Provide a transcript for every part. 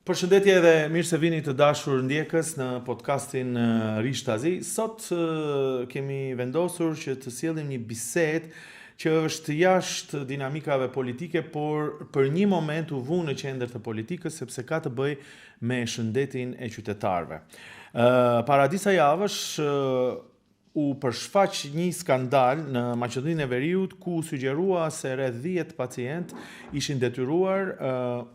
Përshëndetje dhe mirë se vini të dashur ndjekës në podcastin Rishtazi. Sot kemi vendosur që të sjellim një bisedë që është jashtë dinamikave politike, por për një moment u vu në qendër të politikës sepse ka të bëjë me shëndetin e qytetarëve. Para disa javësh u përshfaq një skandal në Maqedoninë e Veriut ku sugjerua se rreth 10 pacient ishin detyruar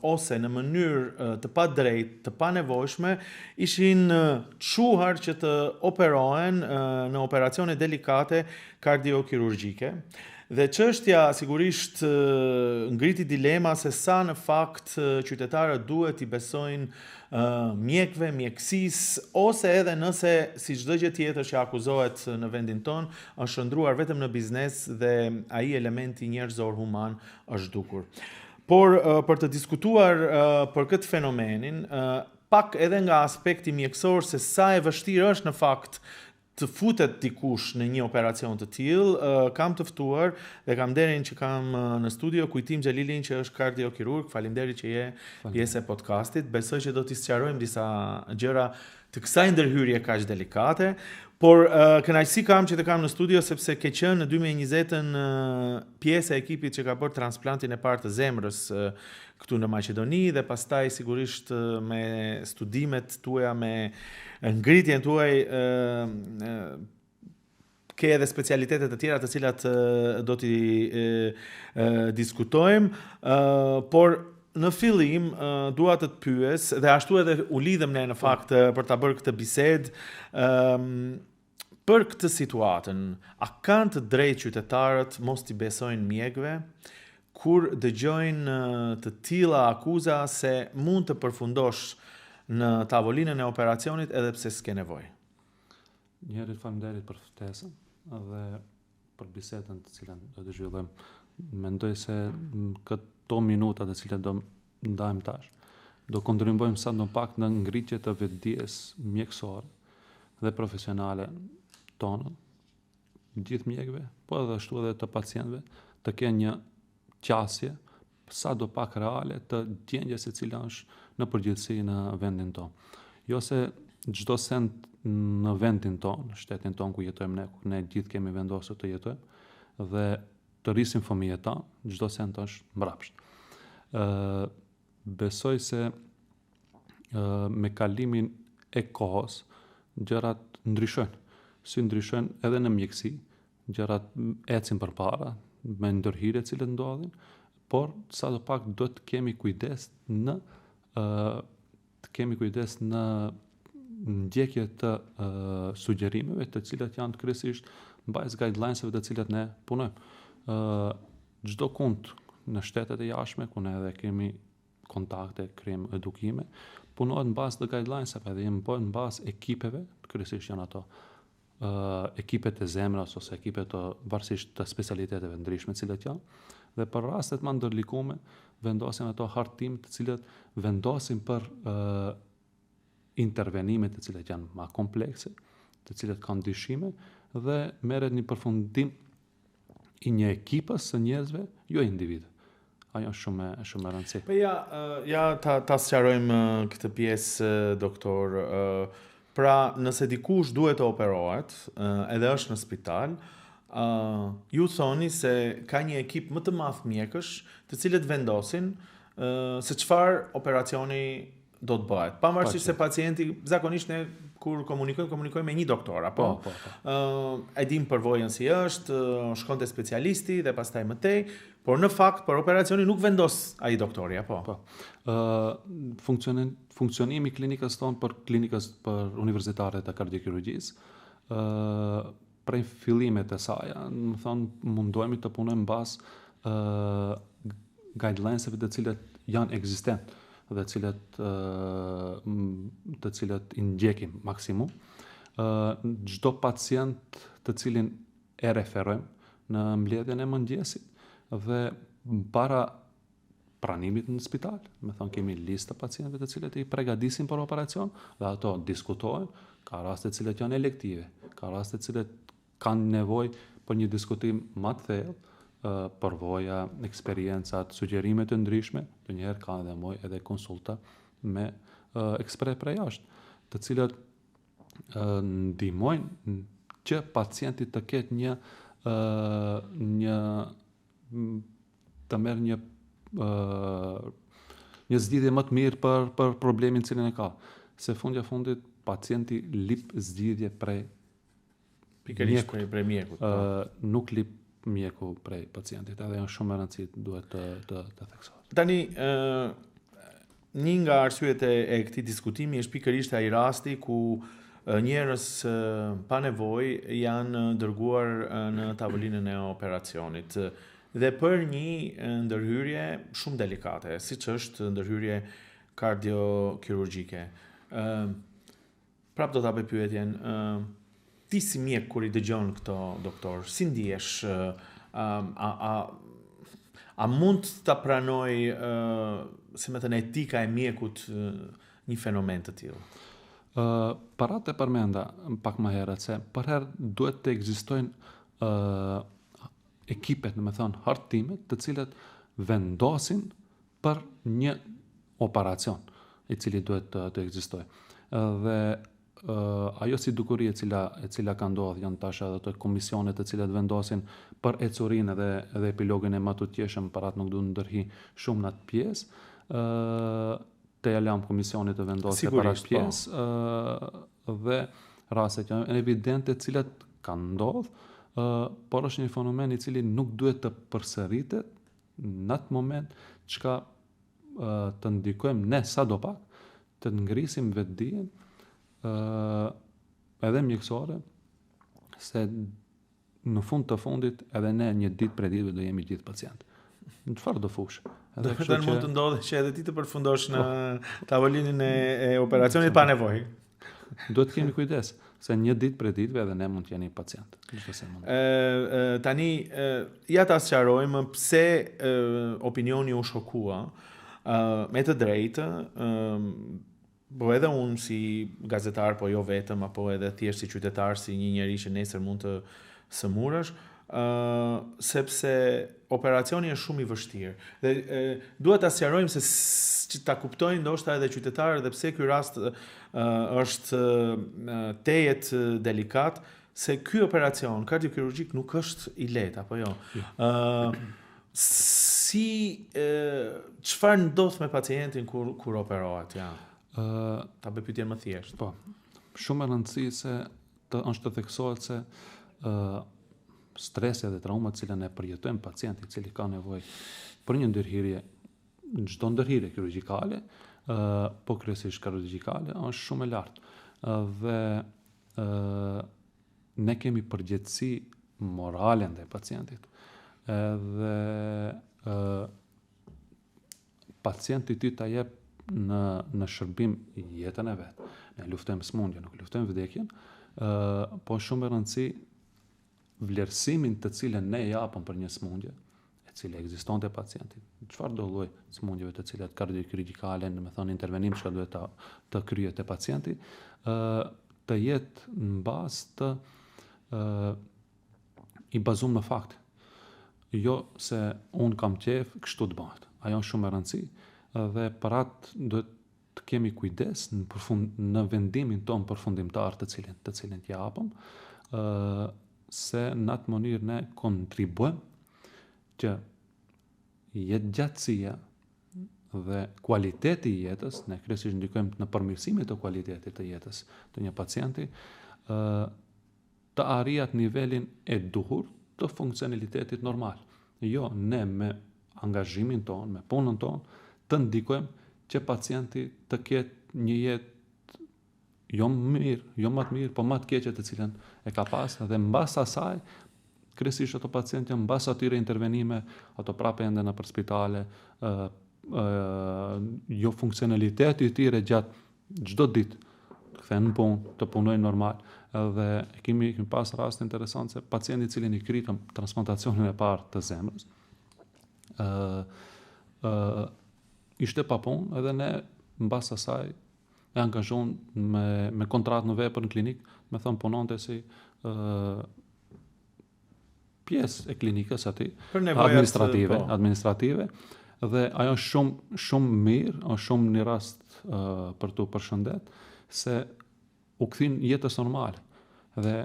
ose në mënyrë të padrejtë, të panevojshme, ishin çuar që të operohen në operacione delikate kardiokirurgjike. Dhe çështja sigurisht ngriti dilema se sa në fakt qytetarët duhet i besojnë mjekëve, mjekësisë, ose edhe nëse si çdo gjë tjetër që akuzohet në vendin tonë është shndruar vetëm në biznes dhe ai elementi njerëzor human është dukur. Por për të diskutuar për këtë fenomenin, pak edhe nga aspekti mjekësor se sa e vështirë është në fakt të futet dikush në një operacion të tillë, kam të ftuar dhe kam nderin që kam në studio Kujtim Xhelilin që është kardiokirurg. Faleminderit që je pjesë e podcastit. Besoj që do t'i sqarojmë disa gjëra të kësaj ndërhyrje kaq delikate, por kënaqësi kam që të kam në studio sepse ke qenë në 2020 pjesë e ekipit që ka bërë transplantin e parë të zemrës këtu në Maqedoni dhe pastaj sigurisht me studimet tuaja, me ngritjen tuaj ke edhe specialitetet të tjera të cilat do t'i diskutojmë, por në fillim dua të të pyes dhe ashtu edhe u lidhëm ne në fakt për ta bërë këtë bisedë për këtë situatën. A kanë të drejtë qytetarët mos t'i besojnë mjekëve kur dëgjojnë të tilla akuza se mund të përfundosh në tavolinën e operacionit edhe pse s'ke nevojë? Njëherë faleminderit për ftesën dhe për bisedën të cilën do të zhvillojmë. Mendoj se këto minuta të cilat do ndajmë tash do kontribuojmë sa më pak në ngritje të vetdijes mjekësore dhe profesionale tonë, gjithë mjekëve, po edhe ashtu edhe të pacientëve, të kenë një qasje sa do pak reale të gjendjes e cila është në përgjithësi në vendin tonë. Jo se çdo send në vendin tonë, shtetin tonë ku jetojmë ne, ku ne gjithë kemi vendosur të jetojmë dhe të rrisim fëmijët tanë, çdo send është mbrapsht. Besoj se me kalimin e kohës gjërat ndryshojnë. Si ndryshojnë edhe në mjekësi, gjërat ecin përpara me ndërhyrje të cilat ndodhin, por sadopak do të kemi kujdes në ndjekje të sugjerimeve të cilat janë kryesisht mbajtës guidelineseve të cilat ne punojmë. Çdo kund në shtetet e jashtme, ku ne edhe kemi kontakte, krijojmë edukime, punohet në bazë të guidelineseve dhe janë në bazë ekipeve, kryesisht janë ato ekipet e zemrës ose ekipet të varësisht të specialiteteve ndryshme të cilat janë, dhe për rastet më ndërlikume vendosin ato hartim të cilat vendosin për intervenimet të cilat janë më komplekse, të cilat kanë dyshime dhe merret një përfundim i një ekipës së njerëzve, jo individ. Ajo është shumë e rëndësishme. Po ja ta sqarojmë këtë pjesë, doktor. Pra, nëse dikush duhet të operohet, edhe është në spital, ju thoni se ka një ekip më të madh mjekësh, të cilët vendosin se çfarë operacioni do të bëhet. Pavarësisht se pacienti zakonisht ne kur komunikojmë me një doktor, apo e dim përvojën si është, shkon te specialisti dhe pastaj më tej, por në fakt për operacionin nuk vendos ai doktori, apo? Po. Funksionimi i klinikës tonë për universitare të kardiokirurgjisë, prej fillimet e saj, më thonë mundohemi të punojmë bazë guidelineseve të cilat janë ekzistent dhe të cilat i ndjekim maksimum. Çdo pacient të cilin e referojmë në mbledhjen e mëngjesit dhe para pranimit në spital, me thonë kemi listë pacientëve të cilët i përgatisin për operacion dhe ato diskutohen, ka raste të cilët janë elektive, ka raste të cilët kanë nevojë për një diskutim më të thellë, përvoja, eksperiencat, sugjerime të ndryshme, ndonjëherë ka edhe konsulta me ekspert prej jashtë, të cilët ndihmojnë që pacienti të ketë një të merr një zgjidhje më të mirë për problemin cilin e ka. Se fundja fundit pacienti lip zgjidhje prej pikërisht prej mjekut. Nuk lip mjeku prej pacientit, edhe janë shumë e rëndësishme, duhet të theksohet. Tani një nga arsyet e këtij diskutimi është pikërisht ai rasti ku njerëz pa nevojë janë dërguar në tavolinën e operacionit dhe për një ndërhyrje shumë delikate, siç është ndërhyrje kardiokirurgjike. Prap do ta bëj pyetjen, ti si mjek kur i dëgjon këto doktor, si ndihesh? A mund ta pranoj si më thënë etika e mjekut një fenomen të tillë? Parat e përmenda pak më herët se për herë duhet të ekzistojnë ekipet, në me thonë, hartimit, të cilët vendosin për një operacion i cili duhet të ekzistojë. Dhe ajo si dukuri e cila ka ndodhur janë tash edhe të komisionet të cilat vendosin për ecurinë dhe epilogin e matutjeshëm, parat nuk duhet ndërhi shumë në atë pjesë. Të jalam komisionit të vendosë për atë pjesë dhe raste që janë evidente të cilat kanë ndodhur, por është një fenomen i cili nuk duhet të përsëritet në atë moment çka të ndikojmë ne sadopak të ngrisim vetdijen edhe mjekësore, se në fund të fundit edhe ne një ditë për ditëve do jemi gjithë pacientë. Në çfarë do fush? Edhe mund të ndodhë që edhe ti të përfundosh në tavolinën e operacionit pa nevojë. Duhet të kemi kujdes, se një ditë për ditëve edhe ne mund të jemi pacientë. Tani ja ta sqarojmë pse opinioni u shokua. Me të drejtë, po edhe unë si gazetar, po jo vetëm, apo edhe thjesht si qytetar, si një njeri që nesër mund të sëmurësh, sepse operacioni është shumë i vështirë. Dhe duhet ta sqarojmë se që ta kuptojnë ndoshta edhe qytetarët dhe pse ky rast është tejet delikat, se ky operacion kardiokirurgjik nuk është i lehtë, apo jo? Çfarë ndodh me pacientin kur operohet? Ja. Ta bëj pyetjen më thjesht. Po. Shumë e rëndësishme se është të theksohet se stresi dhe traumat që ne përjetojmë pacienti i cili ka nevojë për një ndërhyrje, çdo ndërhyrje kirurgjikale, po kryesisht kirurgjikale, është shumë e lartë. Dhe ne kemi përgjegjësi morale ndaj pacientit. Edhe pacienti ty ta jep në shërbim jetën e vet. Ne luftojmë smundjen, nuk luftojmë vdekjen, po shumë e rëndësishme vlerësimin të cilën ne japëm për një smundje, e cila ekzistonte pacientit. Çfarë do lloj smundjeve të cilat kardiokirurgjikale, do të thonë intervenim që duhet të kryhet te pacienti, të jetë në bazë të i bazuar në fakte. Jo se un kam qef, kështu të bëhet. Ajo është shumë e rëndësishme dhe për atë duhet të kemi kujdes në vendimin ton përfundimtar të cilin t'ja japëm, se në atë mënyrë ne kontribuojmë që jetë gjatësia dhe kualiteti i jetës, ne kryesisht ndikojmë në përmirësimin të kualitetit të jetës të një pacienti, të arrijë nivelin e duhur të funksionalitetit normal. Jo, ne me angazhimin ton, me punën ton, të ndikojmë që pacienti të ketë një jetë jo më të mirë, po më të keqe të cilën e ka pas, dhe mbas asaj, kryesisht ato pacientë janë mbas atyre intervenime, ato prapë ende në për spitale, jo funksionaliteti i tyre gjatë çdo ditë kthehen në punë, të punojnë normal. Dhe kemi pas rast interesant se pacienti i cili i kritëm transplantacionin e parë të zemrës, ishte pa punë, edhe ne mbas asaj e angazhuan me kontratë në vepër në klinik, me thënë punonte si pjesë e klinikës aty, administrative, Dhe ajo është shumë mirë, është shumë një rast për tu përshëndet, se u kthin jetës normale. Dhe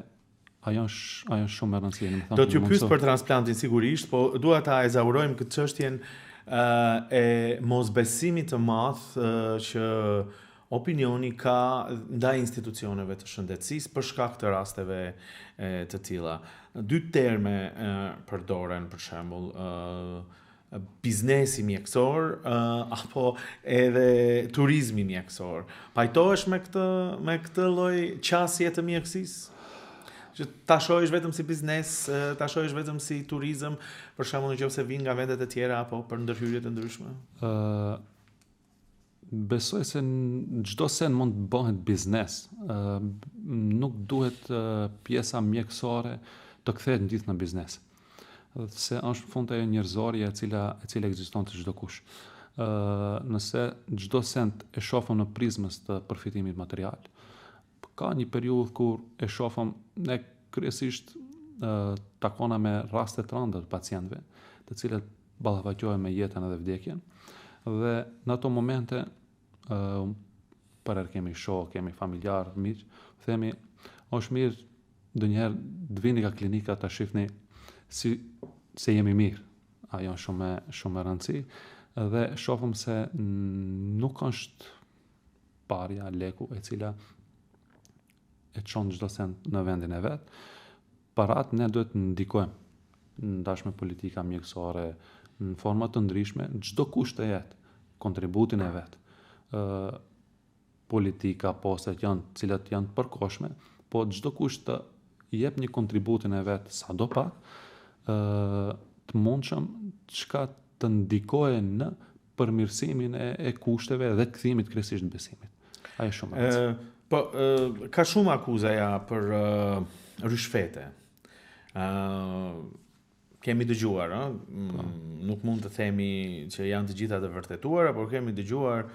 ajo është shumë e rëndësishme. Do t'ju pyes për transplantin sigurisht, po dua ta ezaurojmë këtë çështjen e mosbesimit të madh që opinioni ka ndaj institucioneve të shëndetësisë për shkak të rasteve të tilla. Dy terme përdoren, për shembull, biznesi mjekësor apo edhe turizmi mjekësor. Pajtohesh me këtë lloj qasje të mjekësisë? Që ta shohësh vetëm si biznes, ta shohësh vetëm si turizëm, për shembull nëse vin nga vendet e tjera apo për ndërhyrje të ndryshme? Besoj se çdo sen mund të bëhet biznes. Nuk duhet pjesa mjekësore të kthehet në gjithë në biznes. Se është fund ajo njerëzorja e cila ekziston të çdo kush. Nëse çdo sent e shohim në prizmës të përfitimit material, ka një periudhë kur e shohim ne kryesisht takona me raste të rënda të pacientëve, të cilët ballafaqohen me jetën edhe vdekjen. Dhe në ato momente për kemi shok, kemi familjar, miq, themi është mirë ndonjëherë të vini ka klinika ta shihni se jemi mirë. Ajo është shumë e rëndësishme dhe shohim se nuk është parja, leku e cila e çon çdo sent në vendin e vet. Parat ne duhet të ndikojmë ndashme politika mjekësore në forma të ndryshme, çdo kush të jetë kontributin e vet. Politika, postet cilat janë të përkohshme, po çdo kush të jep një kontributin e vet sadopak, të mundshëm çka të ndikojë në përmirësimin e kushteve dhe kthimit kryesisht të besimit. Ajo është shumë e rëndësishme. Po ka shumë akuza për ryshfete. Kemi dëgjuar, nuk mund të themi që janë të gjitha të vërtetuara, por kemi dëgjuar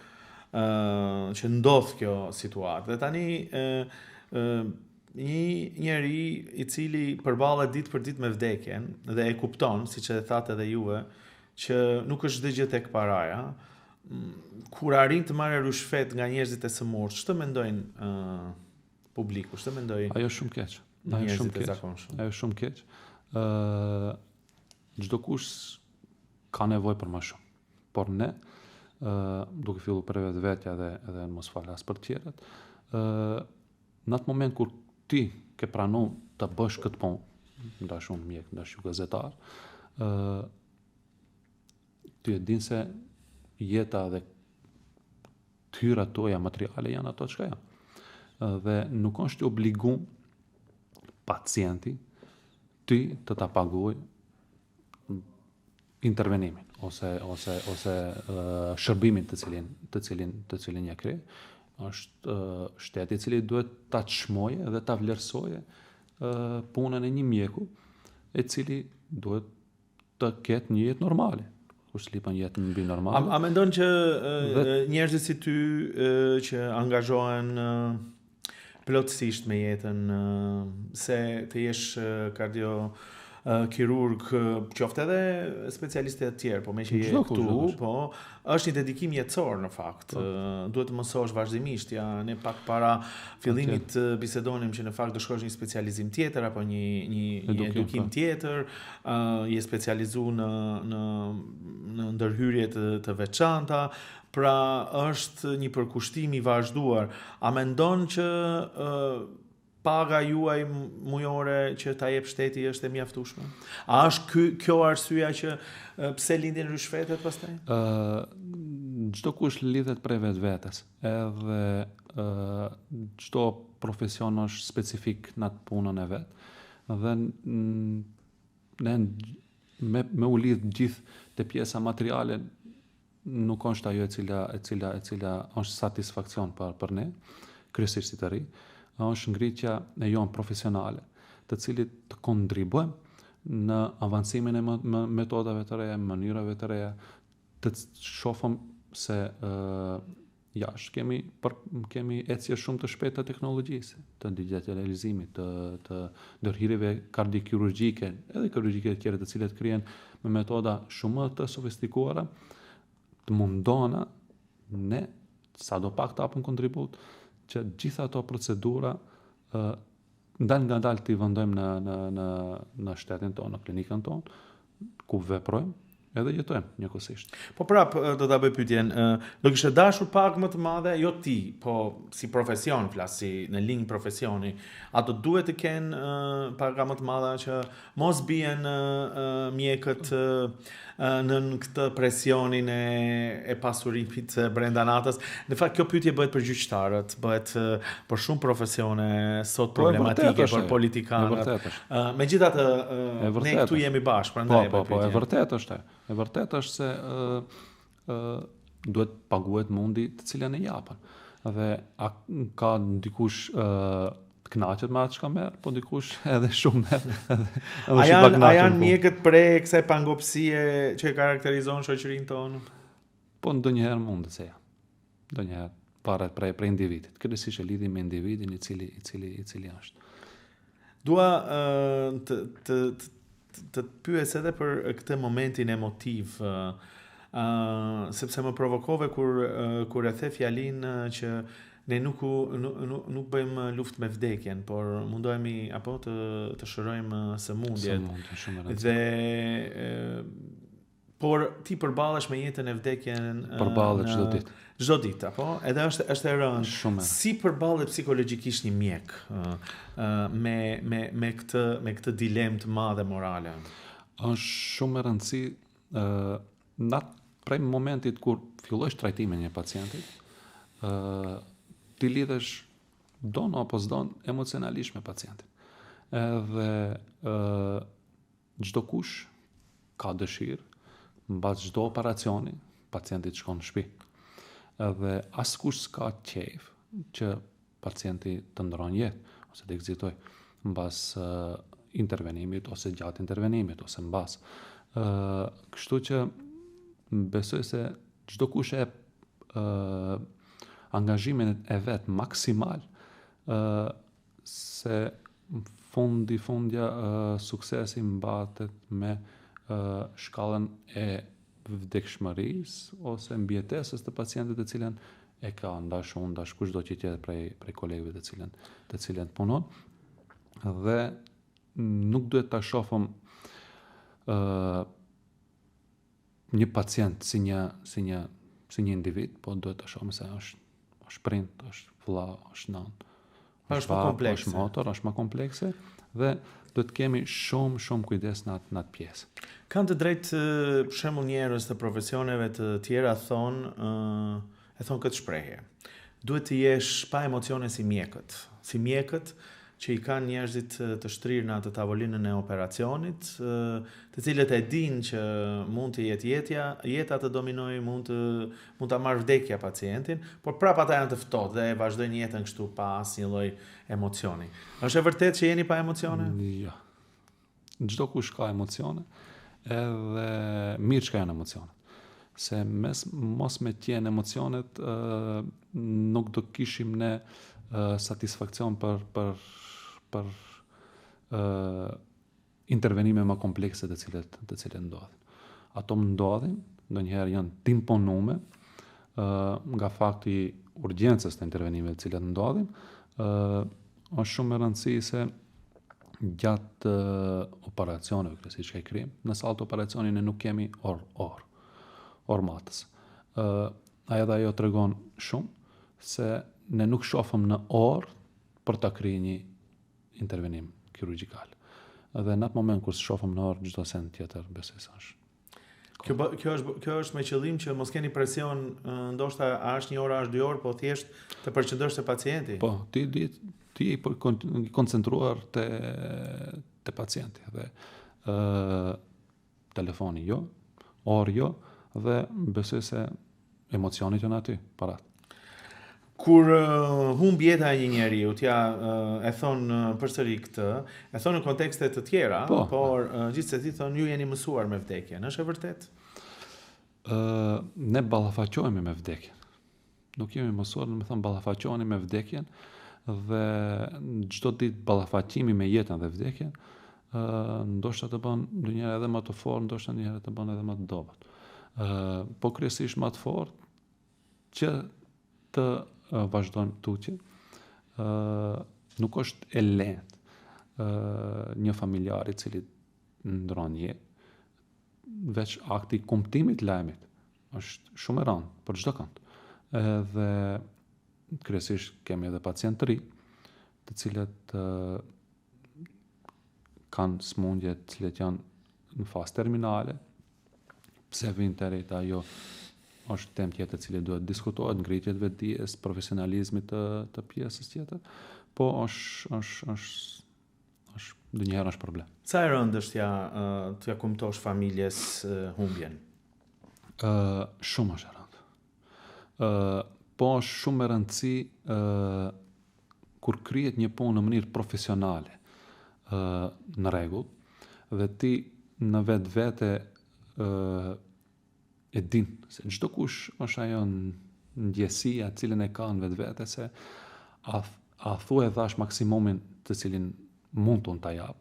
që ndodh kjo situatë. Dhe tani një njeri i cili përballet ditë për ditë me vdekjen dhe e kupton, siç e thatë edhe juve, që nuk është çdo gjë tek paraja, kur arrin të marrë ryshfet nga njerëzit e sëmurë, ç'të mendojnë publiku, ç'të mendojnë? Ajo është shumë keq. Ajo është shumë keq. Çdo kush ka nevojë për më shumë. Por ne, duke filluar për vetvetja dhe mos falas për të tjerët, në atë moment kur ti ke pranuar të bësh këtë punë, ndash unë mjek, ndash ju gazetar, ti e din se jeta dhe tyrat toja materiale janë ato çka janë. Dhe nuk është i obliguar pacienti ti të ta paguaj intervenimin ose shërbimin të cilin ja krijoi. Është shteti i cili duhet ta çmojë dhe ta vlerësojë punën e një mjeku, i cili duhet të ketë një jetë normale. Kur slipën jetën mbi normale. A mendon që njerëzit si ty që angazhohen plotësisht me jetën, se të jesh kirurg, qoftë edhe specialistë të tjerë, po me që je këtu, po është një dedikim jetësor në fakt. Duhet të mësosh vazhdimisht, ne pak para fillimit të bisedonim që në fakt do shkosh një specializim tjetër apo një edukim tjetër, je specializuar në ndërhyrje të veçanta, pra është një përkushtim i vazhduar. A mendon që paga juaj mujore që ta jep shteti është e mjaftueshme? A është kjo arsyeja që pse lindin ryshfetet pastaj? Çdo kush lidhet prej vetvetes. Edhe çdo profesion është specifik në atë punën e vet. Dhe ne me u lidh gjithë te pjesa materiale nuk është ajo e cila është satisfakcion për ne, kryesisht si të ri. Është ngritja e jonë profesionale, të cilit të kontribuojmë në avancimin e metodave të reja, mënyrave të reja, të shohim se jashtë kemi ecje shumë të shpejta të teknologjisë, të digitalizimit, të ndërhyrjeve kardiokirurgjike, edhe kirurgjike të tjera të cilat krihen me metoda shumë të sofistikuara të mundona ne sa do pak të apëm kontribut që gjitha ato procedura ndal nga dalë t'i vendojmë në shtetin tonë, në klinikën tonë, ku veprojmë edhe jetojmë njëkohësisht. Po prap do ta bëj pyetjen, do kishe dashur pagë më të madhe, jo ti, po si profesion flas, si në linjë profesioni, a do duhet të kenë paga më të madhe që mos bien mjekët në këtë presionin e pasurimit brenda natës. Në fakt kjo pyetje bëhet për gjyqtarët, bëhet për shumë profesione sot problematike për politikanët. Megjithatë ne këtu jemi bashkë, prandaj e vërtet është. E vërtet është se duhet paguhet mundi të cilën e japën. Dhe ka dikush të kënaqet me atë çka merr, po dikush edhe shumë merr. A janë mjekët prej kësaj pangopsie që e karakterizon shoqërinë tonë? Po ndonjëherë mundet se ja. Ndonjëherë varet prej individit. Kryesisht e lidhi me individin i cili është. Dua të pyes edhe për këtë momentin emotiv, sepse më provokove kur e the fjalinë që ne nuk bëjmë luftë me vdekjen, por mundohemi apo të shërojmë sëmundjet. Dhe por ti përballesh me jetën e vdekjen përballet çdo ditë, apo? Edhe është e rëndë. Si përballet psikologjikisht një mjek me këtë dilemë të madhe morale? Është shumë e rëndësishme prej momentit kur fillojsh trajtimin e një pacienti, ti lidhesh don apo s'don emocionalisht me pacientin. Edhe çdo kush ka dëshirë mbas çdo operacioni pacienti të shkon në shtëpi. Edhe askush s'ka qejf që pacienti të ndron jetë ose të ekzitoj mbas intervenimit ose gjatë intervenimit ose mbas. Kështu që besoj se çdo kush e angazhimin e vet maksimal se fundja suksesi mbatet me shkallën e vdekshmërisë ose mbjetesës të pacientit të cilën e ka ndash unë, ndash kushdo që tjetër prej kolegëve të cilën punon. Dhe nuk duhet ta shohim një pacient si një individ, po duhet ta shohim se është prind, është vëlla, është nën. Është motor, është më komplekse dhe do të kemi shumë kujdes në atë pjesë. Kanë të drejtë për shembull njerëz të profesioneve të tjera thonë këtë shprehje. Duhet të jesh pa emocione si mjekët që i kanë njerëzit të shtrirë në atë tavolinën e operacionit, të cilët e dinë që mund të jetë jeta të dominojë, mund ta marrë vdekja pacientin, por prapë ata janë të ftohtë dhe vazhdojnë jetën kështu pa asnjë lloj emocioni. Është e vërtetë që jeni pa emocione? Jo. Çdo kush ka emocione, edhe mirë që janë emocionet. Se mos me qenë emocionet nuk do kishim ne satisfakcion për intervenime më komplekse të cilët ndodhin. Ato ndodhin, ndonjëherë janë t'imponume nga fakti urgjencës të intervenimeve të cilët ndodhin. Është shumë e rëndësishme se gjatë operacioneve, kryesisht që krijim, në sallë të operacionit ne nuk kemi orë matës. Ajo tregon shumë se ne nuk shohim në orë për ta kryer një intervenim kirurgjikal. Dhe në atë moment kur shohim në orë çdo send tjetër besoj se është. Kjo është me qëllim që mos keni presion, ndoshta është 1 orë, është 2 orë, po thjesht të përqendrosh te pacienti. Po, ti i koncentruar te pacienti dhe telefoni jo, orë jo, dhe besoj se emocionit janë aty para. Kur humb jeta e një njeriu, e thon përsëri këtë, e thon në kontekste të tjera, por gjithsesi thon ju jeni mësuar me vdekjen. Është e vërtetë? Ne ballafaqohemi me vdekjen. Nuk jemi mësuar, do të thon ballafaqohemi me vdekjen dhe çdo ditë ballafaqimi me jetën dhe vdekjen, ndoshta të bën ndonjëherë edhe më të fortë, ndoshta ndonjëherë të bën edhe më të dobët. Po kryesisht më të fortë që të vazhdojmë tutje. Nuk është e lehtë një familjar i cili ndron jetë, veç akti i kumtimit lajmit është shumë e rëndë për çdo kënd. Edhe kryesisht kemi edhe pacientë të ri, të cilët kanë smundje të cilët janë në fazë terminale, pse vijnë te rreth ajo është temë tjetër e cila duhet diskutohet, ngritjet vetdijes, profesionalizmit të pjesës tjetër, po është ndonjëherë është problem. Sa e rëndë është t'ja kumtosh familjes humbjen? Shumë është e rëndë. Po është shumë e rëndësi kur kryhet një punë në mënyrë profesionale, në rregull, dhe ti në vetvete e din se çdo kush është ajo ndjesia e cilën e ka në vetvete se a thuaj dhash maksimumin të cilin mund të ta jap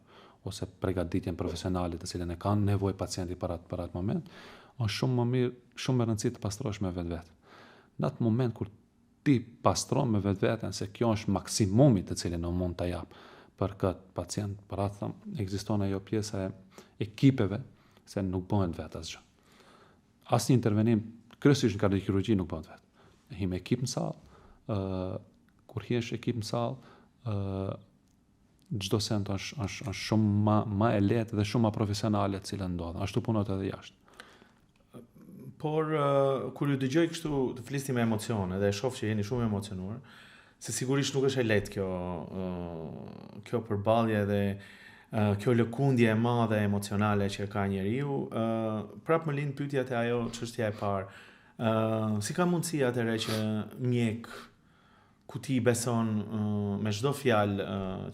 ose përgatitjen profesionale të cilën e kanë nevojë pacienti për atë moment, është shumë më mirë, shumë e rëndësishme të pastrohesh me vetvete. Në atë moment kur ti pastron me vetveten se kjo është maksimumi të cilin unë mund ta jap për këtë pacient, për atë ekziston ajo pjesa e ekipeve se nuk bëhet vetë asgjë. Asnjë intervenim kryesisht në kardiokirurgji nuk bëhet vetë. Him ekip në sallë, kur hiesh ekip në sallë, çdo sent është shumë më e lehtë dhe shumë më profesionale e cila ndodh. Ashtu punohet edhe jashtë. Por kur ju dëgjoj kështu të flisni me emocione dhe e shoh që jeni shumë emocionuar, se sigurisht nuk është e lehtë kjo përballje dhe kjo lëkundje e madhe emocionale që ka njeriu, prap më lind pyetja te ajo çështja e parë. Si ka mundësi atëherë që mjek ku ti beson me çdo fjalë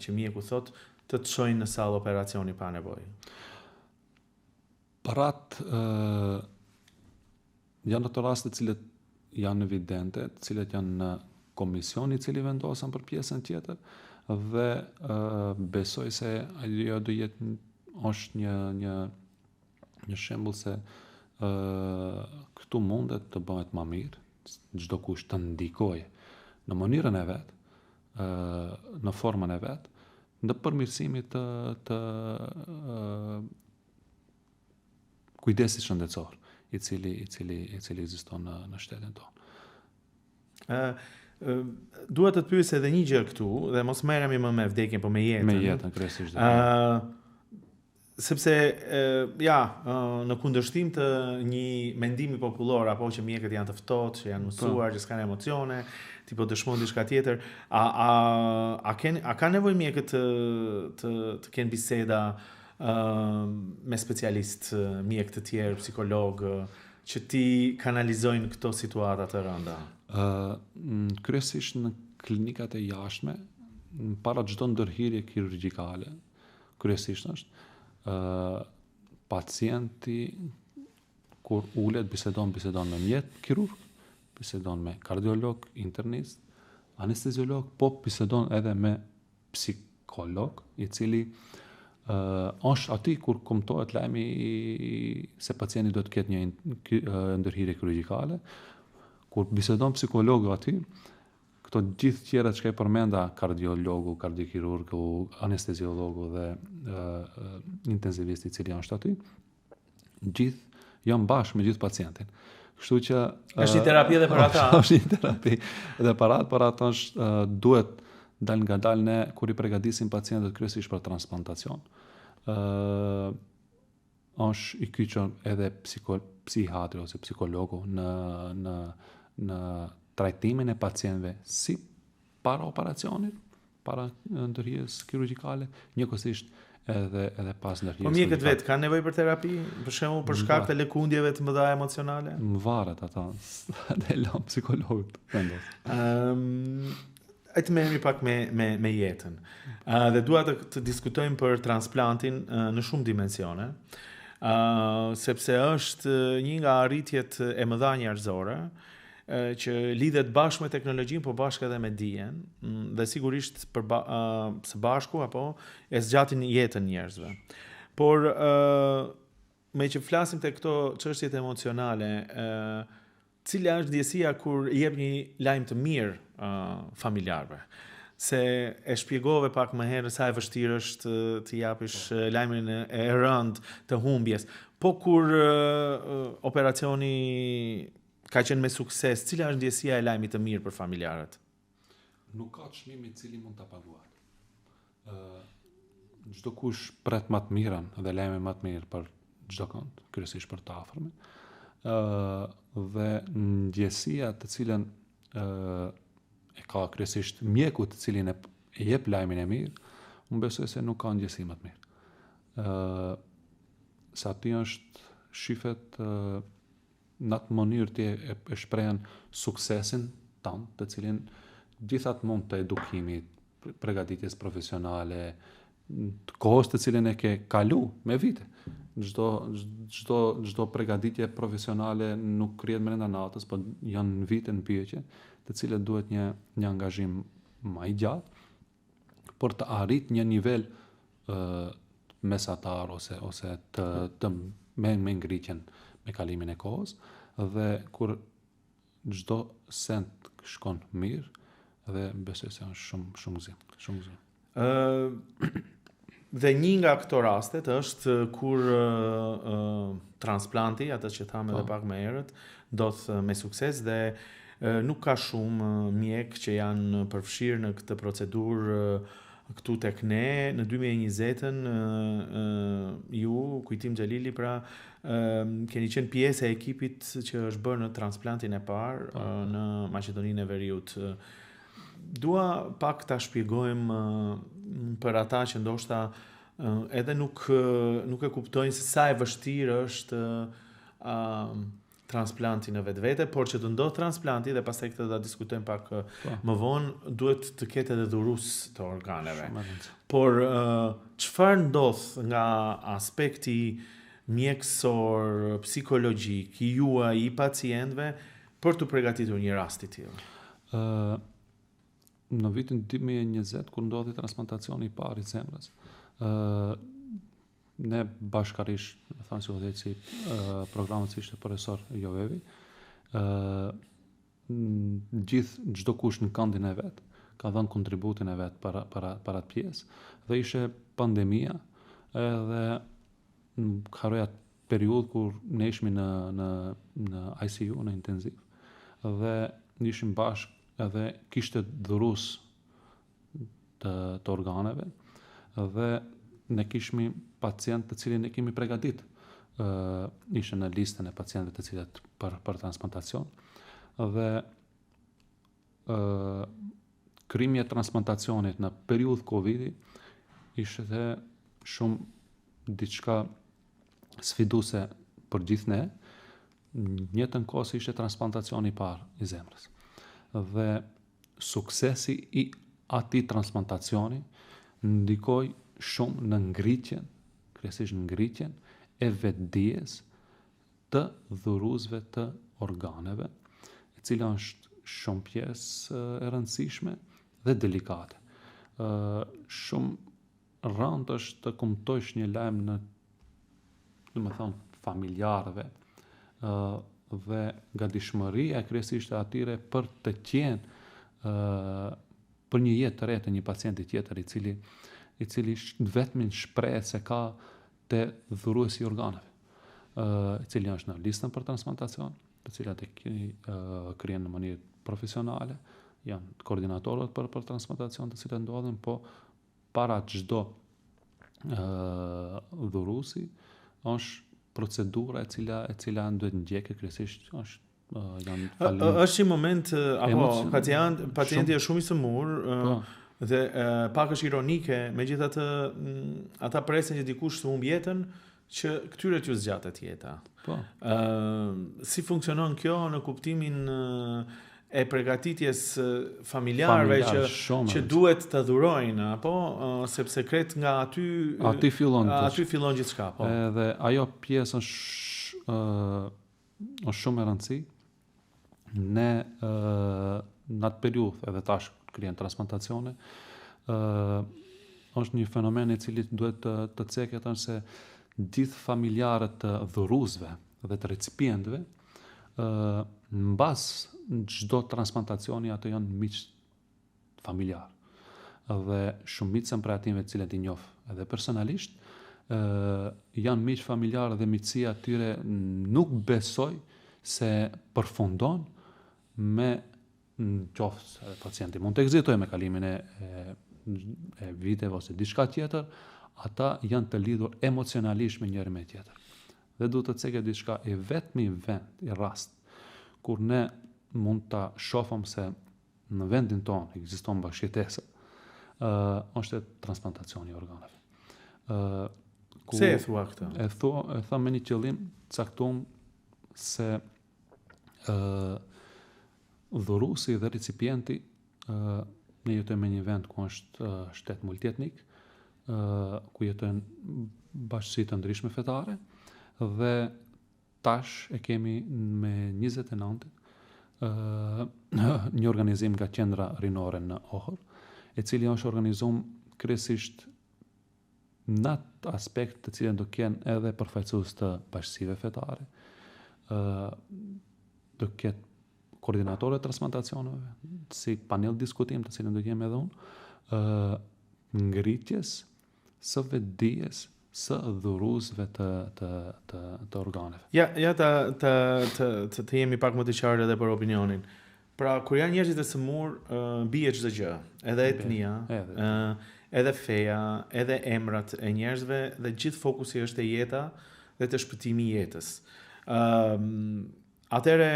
që mjeku thot të të çojnë në sallë operacioni pa nevojë? Parat janë ato raste të cilët janë evidente, të cilët janë në komision i cili vendosen për pjesën tjetër, dhe besoj se ajo do jetë është një shembull se këtu mundet të bëhet më mirë, çdo kush të ndikojë në mënyrën e vet, në formën e vet, në përmirësimit të kujdesit shëndetësor i cili ekziston në shtetin tonë. Dua të të pyes edhe një gjë këtu dhe mos merremi më me vdekjen, por me jetën. Me jetën kryesisht. Sepse në kundërshtim të një mendimi popullor apo që mjekët janë të ftohtë, që janë mësuar, që s'kan emocione, ti po dëshmon diçka tjetër, a ka nevojë mjekët të kenë biseda me specialist, mjek të tjerë, psikolog, që ti kanalizojnë këto situata të rënda? Kryesisht në klinikat e jashtme, para çdo ndërhyrje kirurgjikale, kryesisht është pacienti kur ulet bisedon me mjet kirurg, bisedon me kardiolog, internist, anesteziolog, po bisedon edhe me psikolog, i cili është aty kur kumtohet lajmi se pacienti do të ketë një ndërhyrje kirurgjikale. Kur bisedon psikologu aty, këto gjithë tjera që ka i përmenda, kardiologu, kardiokirurgu, anesteziologu dhe intensivisti i cili është aty, gjithë janë bashkë me gjithë pacientin. Kështu që është një terapi edhe për ata. Është një terapi edhe për ata është duhet dal nga dal ne kur i përgatisim pacientët kryesisht për transplantacion. Është i kyçur edhe psihiatri ose psikologu në trajtimin e pacientëve si para operacionit, para ndërhyrjes kirurgjikale, njëkohësisht edhe pas ndërhyrjes. Po mjekët vetë kanë nevojë për terapi, për shembull për shkak të lëkundjeve të mëdha emocionale? Më varet ata, dhe lëm psikologët vendos. Të merremi pak me jetën. Dhe dua të diskutojmë për transplantin në shumë dimensione, sepse është një nga arritjet e mëdha njerëzore që lidhet bashkë me teknologjinë, po bashkë edhe me dijen, dhe sigurisht së bashku apo e zgjatin jetën njerëzve. Por me që flasim të këto çështjet emocionale, cila është ndjesia kur jep një lajm të mirë familjarëve? Se e shpjegove pak më herë sa e vështirë është të japish lajmin e rënd të humbjes. Po kur operacioni ka qenë me sukses, cila është ndjesia e lajmit të mirë për familjarët? Nuk ka çmim i cili mund ta paguaj. Çdo kush pret më të mirën dhe lajme më të mirë për çdo kënd, kryesisht për të afërmin. Dhe ndjesia të cilën e ka kryesisht mjeku të cilin e jep lajmin e mirë, unë besoj se nuk ka ndjesi më të mirë. Sa ti është shifet në atë mënyrë ti e shprehen suksesin tanë, të cilin gjithat mund të edukimit, përgatitjes profesionale, të kohës të cilin e ke kalu me vite. Çdo përgatitje profesionale nuk krihet brenda natës, por janë vite në pyetje, të cilët duhet një angazhim më i gjatë për të arrit një nivel mesatar ose të me ngritjen me kalimin e kohës, dhe kur çdo sent shkon mirë, dhe besoj se është shumë gëzim. Dhe një nga këto rastet është kur transplanti, atë që thamë edhe pak më herët, ndodh me sukses dhe nuk ka shumë mjek që janë përfshirë në këtë procedurë këtu tek ne. Në 2020-ën ju, Kujtim Xhalili, pra keni qenë pjesë e ekipit që është bërë në transplantin e parë në Maqedoninë e Veriut. Dua pak ta shpjegojmë për ata që ndoshta edhe nuk e kuptojnë se sa e vështirë është transplanti në vetvete, por që të ndodh transplanti dhe pastaj këtë ta diskutojmë pak më vonë, duhet të ketë edhe dhurues të organeve. Por çfarë ndodh nga aspekti mjekësor, psikologjik, i juaj, i pacientëve për të përgatitur një rast i tillë? Në vitin 2020, kur ndodhi transplantacioni i parë i zemrës, ne bashkarisht, thanë si udhëheqësi programit si ishte profesor Jovevi, çdo kush në këndin e vet ka dhënë kontributin e vet para atë pjesë, dhe ishte pandemia, edhe harroja periudhë kur ne ishim në ICU, në intensiv, dhe ishim bashkë edhe kishte dhurues të organeve, dhe ne kishmi pacient të cilin ne kemi përgatit. Ishte në listën e pacientëve të cilët për transplantacion, dhe krijimi i transplantacionit në periudhë Covidi ishte shumë diçka sfiduese për gjithë ne. Njëtën kohë ishte transplantacioni i parë i zemrës. Dhe suksesi i atij transplantacioni ndikoi shumë në ngritjen, kryesisht në ngritjen e vetdijes të dhuruesve të organeve, e cila është shumë pjesë e rëndësishme dhe delikate. Shumë rënd është të kumtojsh një lajm në, familjarëve, dhe gatishmëria kryesisht e atyre për të qenë për një jetë të re të një pacienti tjetër i cili vetëm shpreh se ka te dhuruesi i organeve, i cili është në listën për transplantacion, të cilat e krijen në mënyrë profesionale, janë koordinatorët për transplantacion të cilët ndodhin, po para çdo dhuruesi është procedura e cila duhet ndjekë kryesisht është është një moment apo pacienti është shumë i sëmur dhe pak është ironike, megjithatë ata presin që dikush të humb jetën që këtyre t'ju zgjatet jeta. Si funksionon kjo në kuptimin e përgatitjes familjarëve që duhet të dhurojnë, apo sepse kret nga aty fillon gjithçka, po. Edhe ajo pjesë është shumë e rëndësishme. Ne në atë periudhë edhe tash krijen transplantacione, është një fenomen i cili duhet të ceket, është se gjithë familjarët të dhuruesve dhe të recipientëve, mbas çdo transplantacioni ato janë miq familjar. Dhe shumicën për atyre të cilët I njoh edhe personalisht, janë miq familjar dhe miqësia e tyre nuk besoj se përfundon me qoftë pacienti mund të ekzitojë me kalimin e viteve ose diçka tjetër, ata janë të lidhur emocionalisht me njëri me tjetër. Dhe duhet të cekë diçka I vetmi vend, I rast, kur ne mund ta shohim se në vendin tonë ekziston bashkëtesë, është transplantacioni I organeve. Pse e thua këtë? E tha me një qëllim caktuar se dhuruesi dhe recipienti ne jetojmë në një vend ku është shtet multietnik, ku jetojnë bashkësi të ndryshme fetare dhe tash e kemi me 29 një organizim nga qendra rinore në Ohër, I cili është organizuar kryesisht në atë aspekt të cilën do kenë edhe përfaqësues të bashkësive fetare, do ketë koordinatorë të transplantacioneve, si panel diskutim të cilën do kemi edhe unë, ngritjes së vetdijes së dhuruesve të organeve. Ja të jemi pak më të qartë edhe për opinionin. Pra, kur janë njerëzit e sëmur, bie çdo gjë, edhe etnia, edhe feja, edhe emrat e njerëzve dhe gjithë fokusi është e jeta dhe të shpëtimi I jetës. Atëre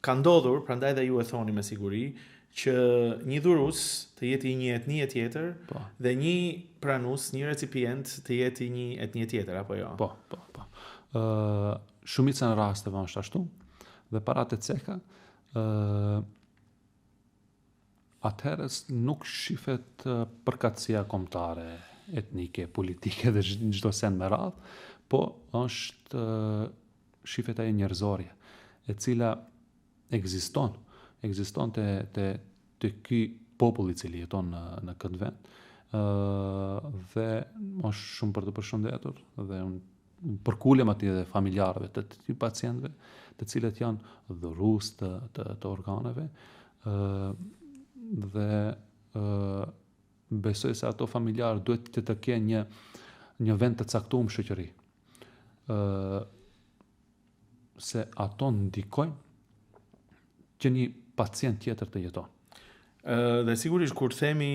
ka ndodhur, prandaj dhe ju e thoni me siguri, që një dhurues të jetë I një etnie tjetër dhe një pranues, një recipient të jetë I një etnie tjetër, apo jo? Po. Shumica në rasteve është ashtu, dhe para të ceka, atëherës nuk shifet përkatësia kombëtare, etnike, politike dhe çdo send me radhë, po është shifet ajo njerëzorje, e cila ekziston te ky popull I cili jeton në këtë vend, dhe është shumë për të përshëndetur dhe unë përkulem aty dhe familjarëve të këtyre pacientëve, të cilët janë dhurues të organeve, dhe besoj se ato familjarë duhet të kenë një vend të caktuar në shoqëri. Se ato ndikojnë që një pacient tjetër të jeton. Dhe sigurisht kur themi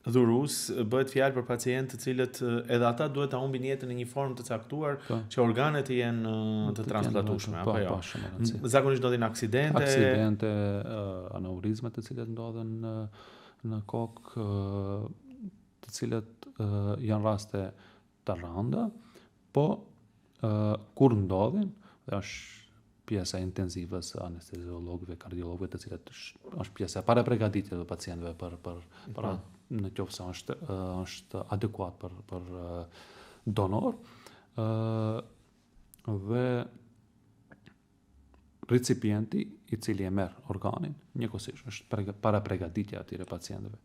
dhurues, bëhet fjalë për pacientë të cilët edhe ata duhet ta humbin jetën në një formë të caktuar që organet të jenë të transplantueshme, apo jo? Zakonisht ndodhin aksidente, aneurizme të cilat ndodhen në kokë, të cilat janë raste të rënda, po kur ndodhin, dhe është pjesa intenzive së anesteziologëve, kardiologëve, të cilat është pjesa para përgatitjes të pacientëve për në qoftë se është adekuat për donor, dhe recipienti I cili e merr organin njëkohësisht është para përgatitja e atyre pacientëve.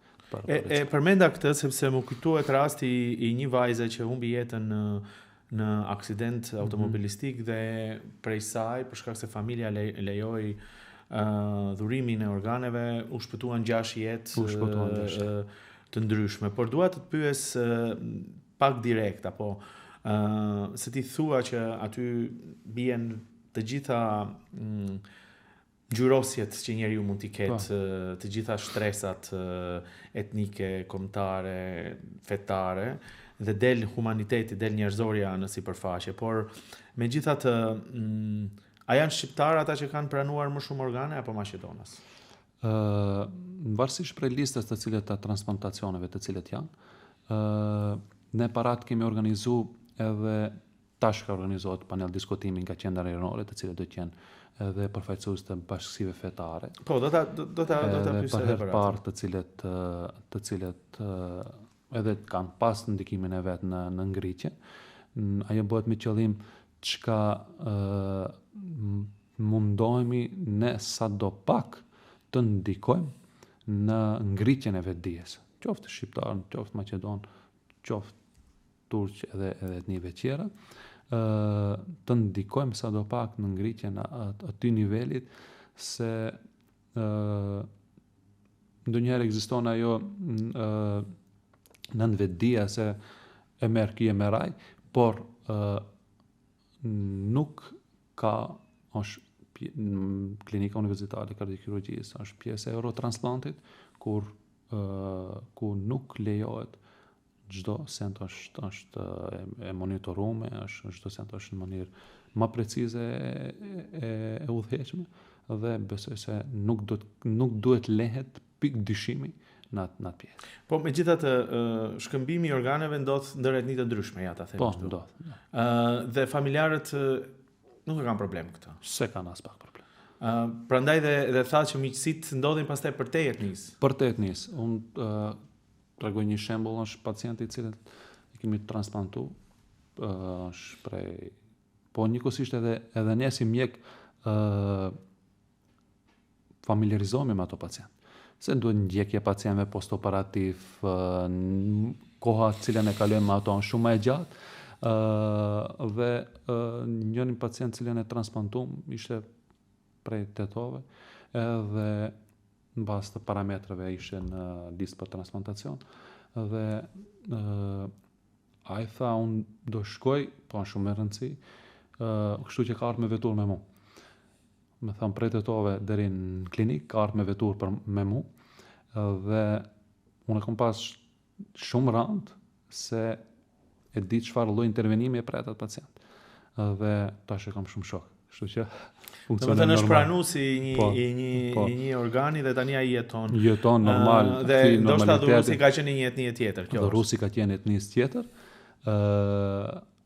E përmenda këtë sepse më kujtohet rasti I një vajze që humbi jetën në aksident automobilistik dhe prej saj, për shkak se familja lejoi dhurimin e organeve, u shpëtuan 6 jetë të ndryshme. Por dua të pyes pak direkt, apo se ti thua që aty bien të gjitha gjyrosjet që njeriu mund t'i ketë, të gjitha shtresat etnike, kombëtare, fetare, dhe del humaniteti, del njerëzorja në sipërfaqe, por megjithatë a janë shqiptar ata që kanë pranuar më shumë organe apo maqedonas? Varësisht prej listës të cilët të transplantacioneve të cilët janë, ne parat kemi organizuar edhe tash ka organizohet panel diskutimi nga qendra rinore të cilët do të jenë edhe përfaqësues të bashkësive fetare. Po, do ta pyesë edhe për parë të cilët edhe kanë pas ndikimin e vet në ngritje. Ajo bëhet me qëllim çka mundohemi ne sadopak të ndikojmë në ngritjen e vetdijes. Qoftë shqiptar, qoftë maqedon, qoftë turq edhe etnive tjera, të ndikojmë sadopak në ngritjen aty nivelit se ndonjëherë ekziston ajo nënvetdia se e merr ky e merr ai, por nuk ka është klinika universitare e kardiokirurgjisë, është pjesë e Eurotransplantit ku nuk lejohet çdo sent është e monitoruar, çdo sent është në mënyrë më precize e udhëheqme dhe besoj se nuk duhet lehet pik dyshimi në atë pjesë. Po megjithatë shkëmbimi i organeve ndodh ndër etni të ndryshme, ja ta them. Po, ndodh. Dhe familjarët nuk e kanë problem këtë. Se kanë as pak problem. Prandaj dhe tha që miqësitë ndodhin pastaj për te etnisë. Për te etnisë. Unë tregoj një shembull, është pacienti i cili e kemi transplantuar, është prej po njëkohësisht edhe ne si mjek familiarizohemi me ato pacient. Se duhet ndjekje pacientëve postoperativ, koha cilën e kalojmë me ato është shumë më e gjatë, dhe një pacient cilën e transplantuam ishte prej tetove, edhe në bazë të parametrave ishte në listë për transplantacion, dhe ai tha unë do shkoj, po është shumë e rëndësi, kështu që ka ardhur me vetur me mu. Me thëmë prej tetove deri në klinik, ka ardhur me vetur me mu, dhe unë e kom pas shumë rëndë se e di çfarë lloj intervenimi e pret atë pacient. Dhe tash e kam shumë shok. Kështu që funksionon normal. Është pranu si një organi dhe tani ai jeton. Jeton normal. Dhe ndoshta Rusi ka qenë një etnie tjetër, kjo. Rusi ka qenë etnisë tjetër,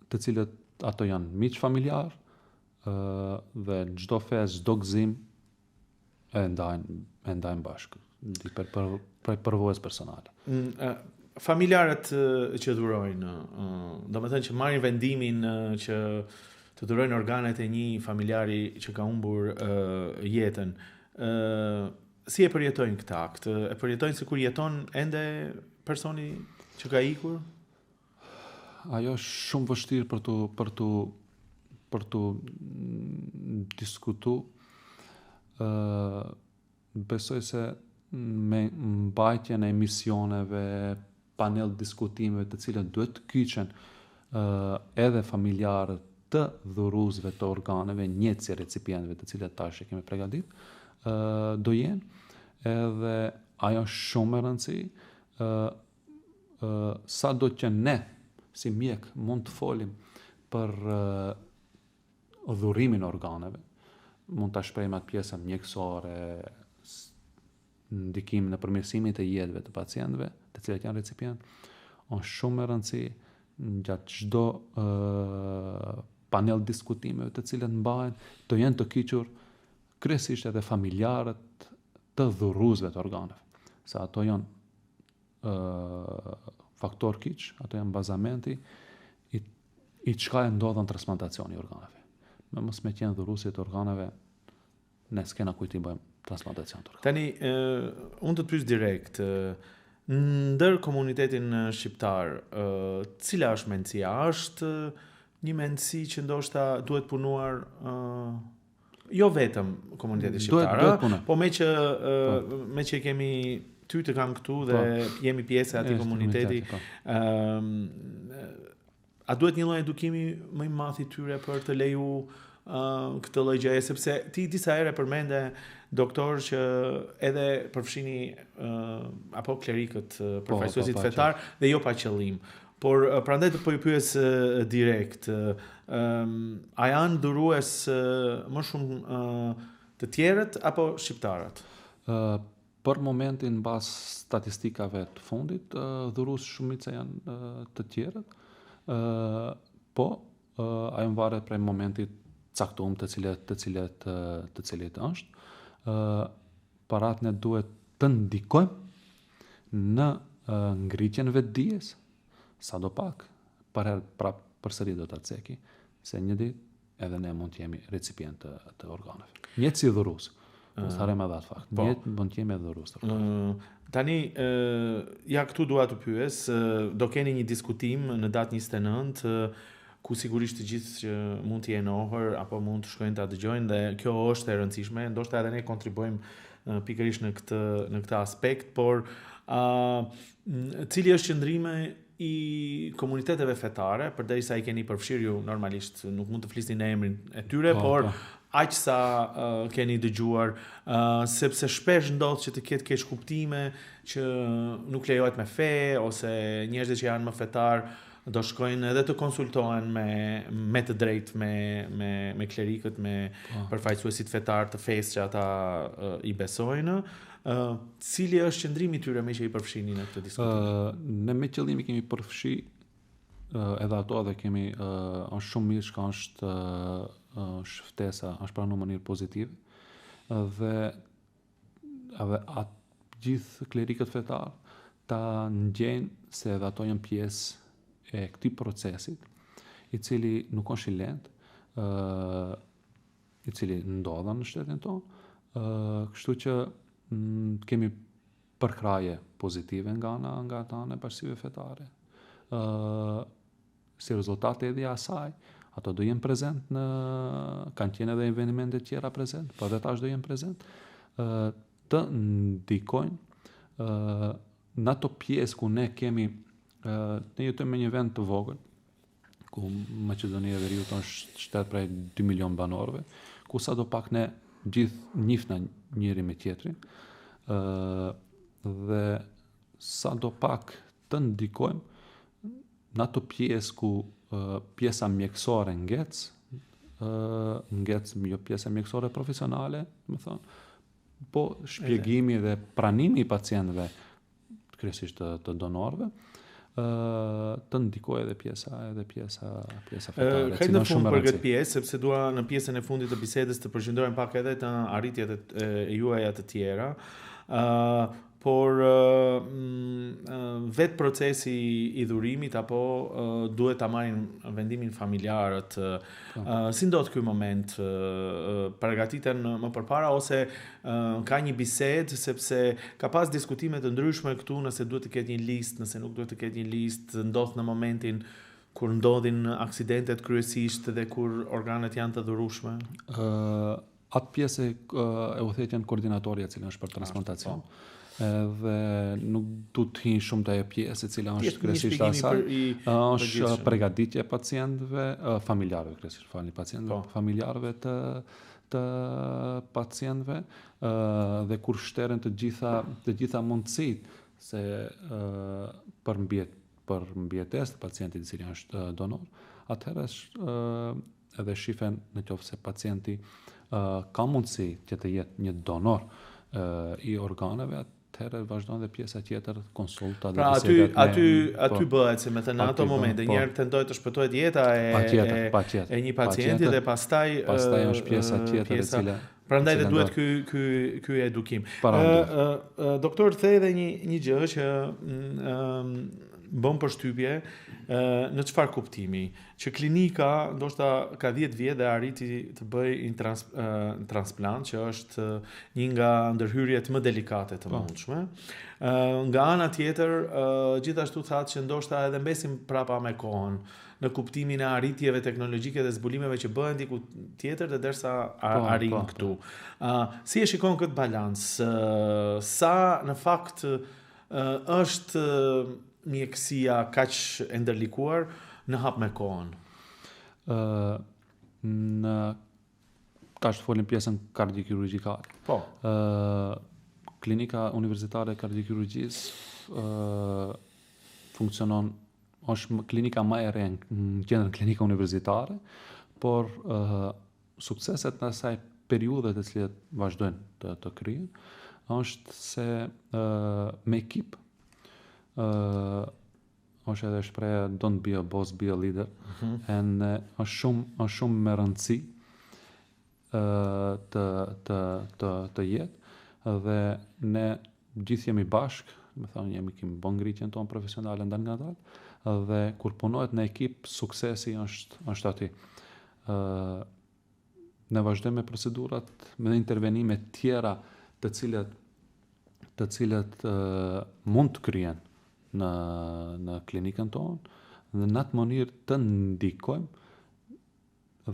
të cilët ato janë miq familjar, dhe çdo fes, çdo gëzim e ndajnë bashkë, për përvojës personale. Familjarët që dhurojnë, domethënë që marrin vendimin që të dhurojnë organet e një familjari që ka humbur jetën, si e përjetojnë këtë akt? E përjetojnë sikur jeton ende personi që ka ikur? Ajo është shumë vështirë për tu diskutu. Besoj se me mbajtjen e emisioneve, panel diskutimeve të cilët duhet të kyçen edhe familjarët të dhuruesve të organeve, njëjtë si recipientëve të cilët tash e kemi përgatitur, do jenë, edhe ajo është shumë e rëndësishme, sado që ne si mjek mund të folim për dhurimin e organeve, mund ta shprehim atë pjesën mjekësore, ndikim në përmirësimin e jetëve të pacientëve, të cilët janë recipient, është shumë e rëndësishme gjatë çdo panel diskutimeve të cilët mbahen, të jenë të kyçur kryesisht edhe familjarët të dhuruesve të organeve, se ato janë faktor kyç, ato janë bazamenti i çka e ndodhën transplantacioni i organeve. Me mos me qenë dhuruesit të organeve, ne s'kena kujt i bëjmë transplantacion të organeve. Tani, unë të pyes direkt, ndër komunitetin shqiptar, cila është mendësia? Është një mendësi që ndoshta duhet punuar, jo vetëm komuniteti shqiptar, po me që kemi ty të kam këtu dhe jemi pjesë e atij komuniteti, a duhet një lloj edukimi më i madh i tyre për të leju këtë lloj gjëje, sepse ti disa herë përmende doktor që edhe përfshini apo klerikët, përfaqësuesit fetar dhe jo pa qëllim. Por prandaj të po ju pyes direkt, a janë dhurues më shumë të tjerët apo shqiptarët? Për momentin mbas statistikave të fundit, dhurues shumica janë të tjerët, po ajo varet prej momentit caktuar të cilit është. Parat ne duhet të ndikojmë në ngritjen e vetdijes, sadopak, përsëri do ta ceki, se një ditë edhe ne mund të jemi recipient të organeve. Njëtë si dhurues. Mos harrojmë edhe atë fakt. Jetë mund të jemi edhe rrustër. Tani, ja këtu dua të pyes, do keni një diskutim në datë 29, ku sigurisht të gjithë që mund të jenë ohër apo mund të shkojnë ta dëgjojnë dhe kjo është e rëndësishme, ndoshta edhe ne kontribuojmë pikërisht në këtë aspekt, por cili është qëndrimi i komuniteteve fetare, përderisa i keni përfshirë ju normalisht, nuk mund të flisni në emrin e tyre, por aq sa keni dëgjuar, sepse shpesh ndodh që të ketë keq kuptime që nuk lejohet me fe, ose njerëzit që janë më fetar do shkojnë edhe të konsultohen me të drejtë me klerikët, me përfaqësuesit fetar të fesë që ata i besojnë. Cili është qëndrimi i tyre me që i përfshini në këtë diskutim? Ne me qëllimi kemi përfshi edhe ato dhe kemi është shumë mirë që është ftesa, është pranuar në mënyrë pozitive dhe atë gjithë klerikët fetar ta ndjejnë se edhe ato janë pjesë e këtij procesit, i cili nuk është i lehtë, i cili ndodhen në shtetin tonë, kështu që kemi përkraje pozitive nga ana e bashkësive fetare. Si rezultat e asaj, ato do jenë prezent kanë qenë edhe evenimente tjera prezent, por edhe tash do jenë prezent, të ndikojnë në ato pjesë ku ne kemi ne jetojmë në një vend të vogël, ku Maqedonia e Veriut është shtet prej 2 milion banorëve, ku sadopak ne gjithë njihna njëri me tjetrin, dhe sadopak të ndikojmë në ato pjesë ku pjesa mjekësore ngec, jo pjesa mjekësore profesionale, më thonë, po shpjegimi dhe pranimi i pacientëve, kryesisht të donorëve, të ndikojë edhe pjesa fetare. Kajtë në fund për këtë pjesë, sepse dua në pjesën e fundit të bisedës të përqendrohem pak edhe të arritjet e juaja të tjera, por vetë procesi i dhurimit apo duhet ta marrin vendimin familjarët, si ndodh ky moment, përgatiten më përpara ose ka një bisedë, sepse ka pas diskutime të ndryshme këtu, nëse duhet të ketë një listë, nëse nuk duhet të ketë një listë, ndodh në momentin kur ndodhin aksidentet kryesisht dhe kur organet janë të dhurueshme. Atë pjesë e udhëheqjen koordinatorja e cila është për transplantacion. Dhe nuk du të hinë shumë të e pjesë e cila është kryesisht asaj, është përgatitje pacientëve, familjarëve kryesisht, familjarëve të pacientëve, dhe kur shteren të gjitha mundësit se për mbjetesë të pacientit i cili është donor, atëherë edhe shifen në qoftë se pacienti ka mundësi që të jetë një donor i organeve, atëherë vazhdon dhe pjesa tjetër, konsulta dhe bisedat. Aty bëhet, se me të në ato momente, njerë tendoj të shpëtojt jeta e një pacienti dhe pastaj është pjesa tjetër e cila. Prandaj dhe duhet ky edukim. Doktor, the edhe një gjë që bën përshtypje në çfarë kuptimi, që klinika ndoshta ka 10 vjet dhe arriti të bëj një transplant, që është një nga ndërhyrjet më delikate të mundshme. Nga ana tjetër, gjithashtu thatë që ndoshta edhe mbesim prapa me kohën, në kuptimin e arritjeve teknologjike dhe zbulimeve që bëhen diku tjetër dhe derisa arrin këtu. Si e shikon këtë balans? Sa në fakt është mjekësia kaq e ndërlikuar në hap me kohën? Në ka të folim pjesën kardiokirurgjikale. Klinika universitare e kardiokirurgjisë funksionon, është klinika më e re në qendrën klinika universitare, por sukseset në asaj periudhe të cilat vazhdojnë të krijen, është se me ekip është edhe shpreha don't be a boss, be a leader. Është shumë me rëndësi të jetë dhe ne gjithë jemi bashkë, me thonë kemi bën ngritjen tonë profesionale ndan nga dalë dhe kur punohet në ekip suksesi është aty. ne vazhdojmë me procedurat, me intervenime tjera të cilat mund të kryen në klinikën tonë, dhe në atë mënyrë të ndikojmë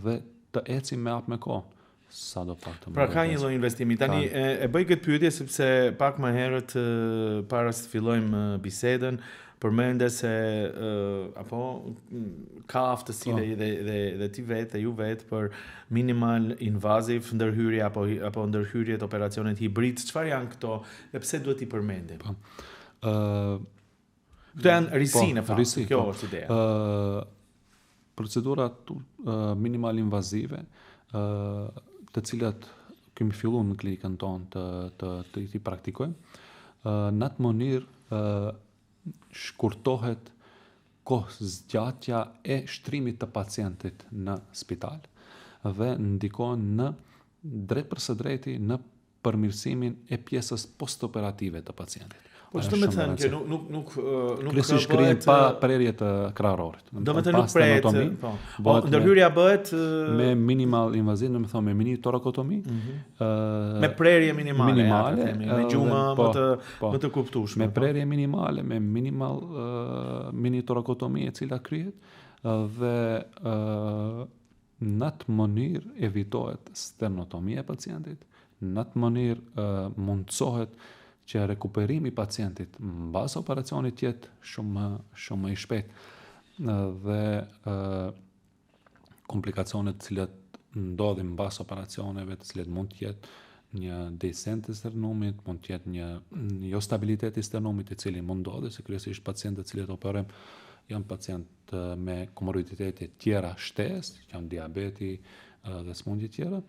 dhe të ecim me hap me kohë. Sa do pak të Pra ka një lloj investimi. Tani e bëj këtë pyetje sepse pak më herët para se të fillojmë bisedën përmende se apo ka aftësi dhe ti vetë, ju vetë për minimal invasive ndërhyrje apo ndërhyrjet operacionet hibrid. Çfarë janë këto dhe pse duhet i përmendim? Këto janë risi në fakt. Kjo është ideja. Procedurat minimal invazive të cilat kemi filluar në klinikën tonë të praktikojmë, në atë mënyrë shkurtohet kohë zgjatja e shtrimit të pacientit në spital dhe ndikon në drejt për së drejti në përmirësimin e pjesës post-operative të pacientit. Po çdo më thënë që nuk kryesisht krijen pa prerje të krahërorit. Do të thënë nuk prehet. Po ndërhyrja bëhet me minimal invaziv, do të thonë me mini torakotomi, me prerje minimale, me gjumë më të kuptueshme. Me prerje minimale, me minimal mini torakotomi e cila kryhet dhe në atë mënyrë evitohet sternotomia e pacientit, në atë mënyrë mundsohet që rekuperimi i pacientit mbas operacionit jetë shumë më i shpejtë dhe komplikacionet të cilat ndodhin mbas operacioneve, të cilat mund të jetë një descent i sternumit, mund të jetë një jo stabilitet i sternumit i cili mund ndodhi, se kryesisht pacientët të cilët operojmë janë pacientë me komorbiditete tjera shtesë, janë diabeti dhe smundje tjera.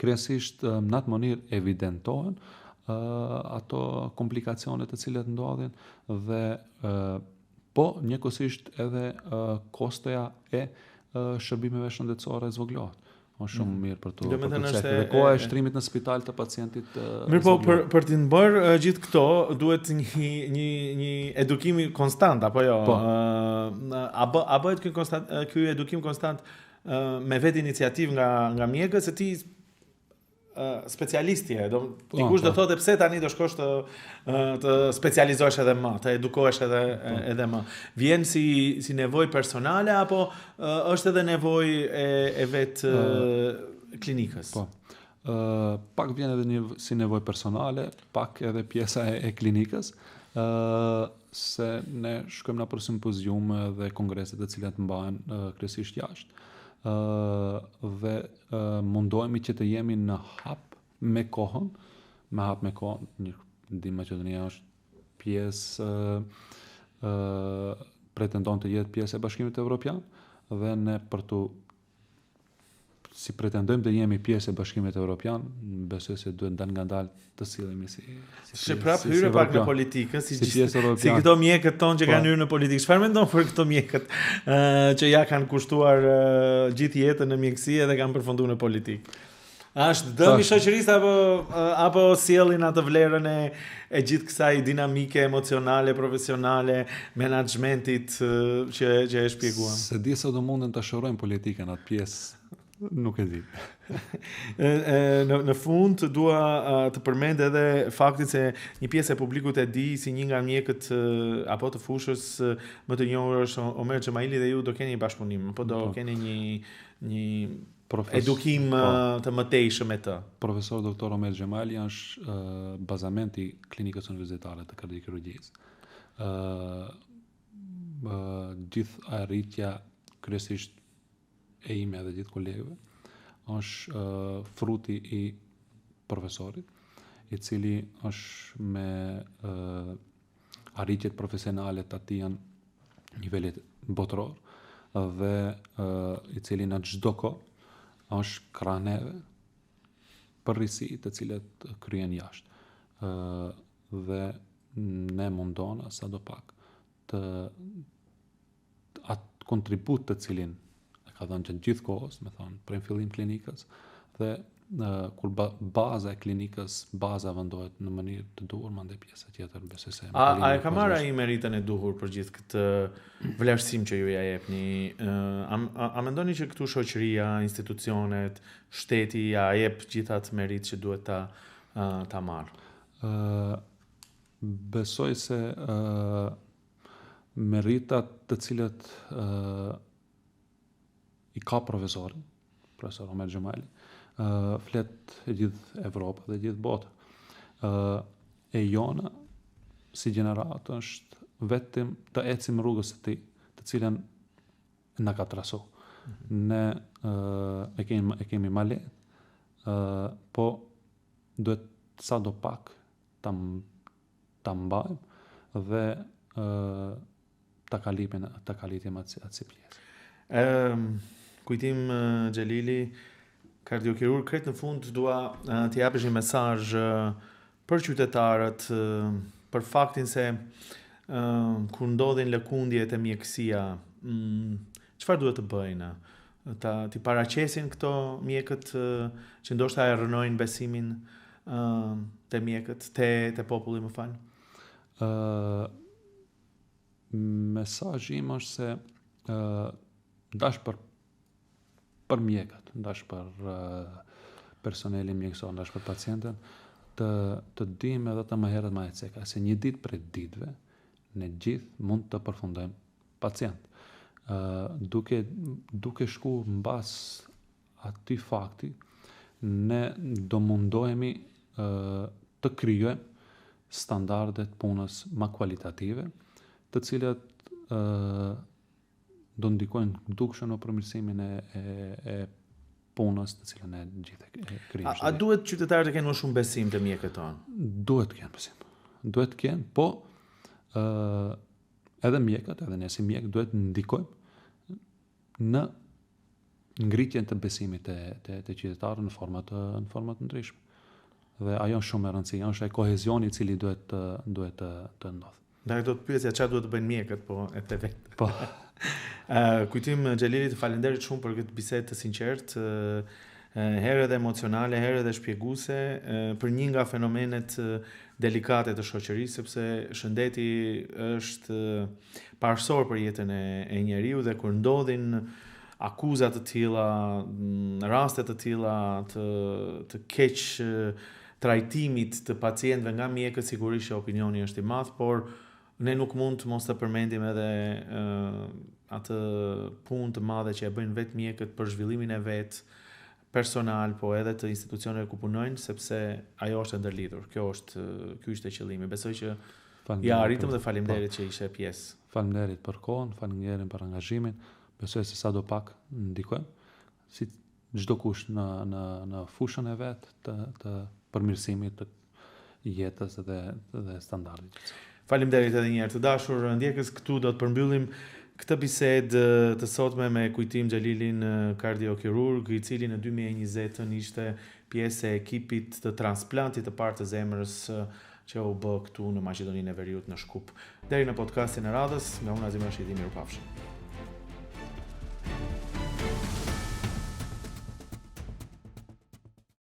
Kryesisht në atë mënyrë evidentohen ato komplikacionet të cilat ndodhin dhe po njëkohësisht edhe kostoja e shërbimeve shëndetësore zvoglohet. Është shumë mirë për të përcjellë dhe koha e shtrimit në spital të pacientit. Mirë, po për të bërë gjithë këto duhet një edukim konstant apo jo? Po. A bëhet ky edukim konstant me vetë iniciativë nga mjekët se ti specialisti e, dikush do thotë pse tani do shkosh të specializohesh edhe më, të edukohesh edhe më. Vjen si nevojë personale apo është edhe nevojë e vet klinikës? Po. Pak vjen edhe si nevojë personale, pak edhe pjesa e klinikës, se ne shkojmë në për simpoziume dhe kongreset të cilat mbahen kryesisht jashtë. Dhe mundohemi që të jemi në hap me kohën, Ndihmë Maqedonia është pjesë pretendon të jetë pjesë e Bashkimit Evropian dhe ne si pretendojmë të jemi pjesë e Bashkimit Evropian, besoj se duhet ngadalë të sillemi si prapë hyrë pak në politikë, si këto mjekët tonë që kanë hyrë në politikë. Çfarë mendon për këto mjekët që ja kanë kushtuar gjithë jetën në mjekësi dhe kanë përfunduar në politikë? A është dëm i shoqërisë apo sjellin atë vlerën e gjithë kësaj dinamike emocionale, profesionale, menaxhmentit që e shpjeguam? Se di se do munden të shërojnë politikën atë pjesë. Nuk e di. Në fund dua të përmend edhe faktin se një pjesë e publikut e di si një nga mjekët apo të fushës më të njohur është Omer Xhemaili dhe ju do keni një bashkëpunim, apo do keni një edukim të mëtejshëm me të. Profesor doktor Omer Xhemaili është bazamenti i klinikës universitare të kardiokirurgjisë. Gjithë arritja kryesisht e ime dhe gjithë kolegëve është fruti i profesorit, i cili është me arritjet profesionale të atij janë nivelet botëror dhe i cili në çdo kohë është krah neve për risi të cilat kryen jashtë. Dhe ne mundona sadopak të atë kontribut të cilin ka dhënë gjatë gjithë kohës, me thonë, prej fillim klinikës, dhe kur baza e klinikës, baza vendohet në mënyrë të duhur, mandej pjesa tjetër besoj se A e ka marrë ai meritën e duhur për gjithë këtë vlerësim që ju ja jepni? A mendoni që këtu shoqëria, institucionet, shteti ja jep gjithë atë merit që duhet ta marrë? Besoj se meritat të cilët i ka profesor Omer Xhamali, flet e gjithë Evropa dhe gjithë botë. E jona si gjenerat është vetëm të ecim rrugës së tij, të cilën na ka trasu. Ne e kemi ma lehtë, po duhet sadopak ta mbajmë dhe ta kalitim atë si pjesë. Kujtim Xhelili, kardiokirurg, kretë në fund dua t'i japësh një mesazh për qytetarët, për faktin se kur ndodhin lëkundjet e mjekësia, çfarë duhet të bëjnë? T'i paraqesin këto mjekët që ndoshta e rënojnë besimin te mjekët, te populli, më fal? Mesazhi im është se ndash për mjekët, ndash për personelin mjekësor, ndash për pacientën, të dim edhe të më herët më e ceka, se një ditë prej ditëve, ne gjithë mund të përfundojmë pacient. Duke shku mbas aty fakti, ne do mundohemi të krijojmë standardet punës më kualitative, të cilat do ndikojnë dukshëm në përmirësimin e punës të cilën e gjithë e krijojmë. A duhet qytetarët të kenë më shumë besim te mjekët tonë? Duhet të kenë besim. Duhet të kenë, po edhe mjekët, edhe ne si mjek duhet ndikojmë në ngritjen të besimit të qytetarëve në forma të ndryshme. Dhe ajo është shumë e rëndësishme, është ai kohezioni i cili duhet të ndodhë. Ndaj do të pyesja çfarë duhet të bëjnë mjekët, po e the vetë. Po. Kujtim Xhelili, të falenderit shumë për këtë bisedë të sinqertë, herë edhe emocionale, herë edhe shpjeguese, për një nga fenomenet delikate të shoqërisë, sepse shëndeti është parësor për jetën e njeriu, dhe kur ndodhin akuzat të tilla, raste të tilla të keq trajtimit të pacientëve nga mjekët, sigurisht që opinioni është i madh, por ne nuk mund të mos të përmendim edhe atë punë të madhe që e bëjnë vetë mjekët për zhvillimin e vet personal, po edhe të institucioneve ku punojnë, sepse ajo është e ndërlidhur. Ky ishte qëllimi. Besoj që ja arritëm dhe faleminderit që ishe pjesë. Faleminderit për kohën, faleminderit për angazhimin. Besoj se sadopak ndikojmë, si çdo kush në fushën e vet të përmirësimit të jetës dhe standardit. Faleminderit edhe një herë, të dashur ndjekës, këtu do të përmbyllim këtë bisedë të sotme me Kujtim Xhelilin, kardiokirurg, i cili në 2020 ishte pjesë e ekipit të transplantit të parë të zemrës që u bë këtu në Maqedoninë e Veriut në Shkup. Deri në podcastin e radhës, nga unë Azim Rashidi, mirupafshim.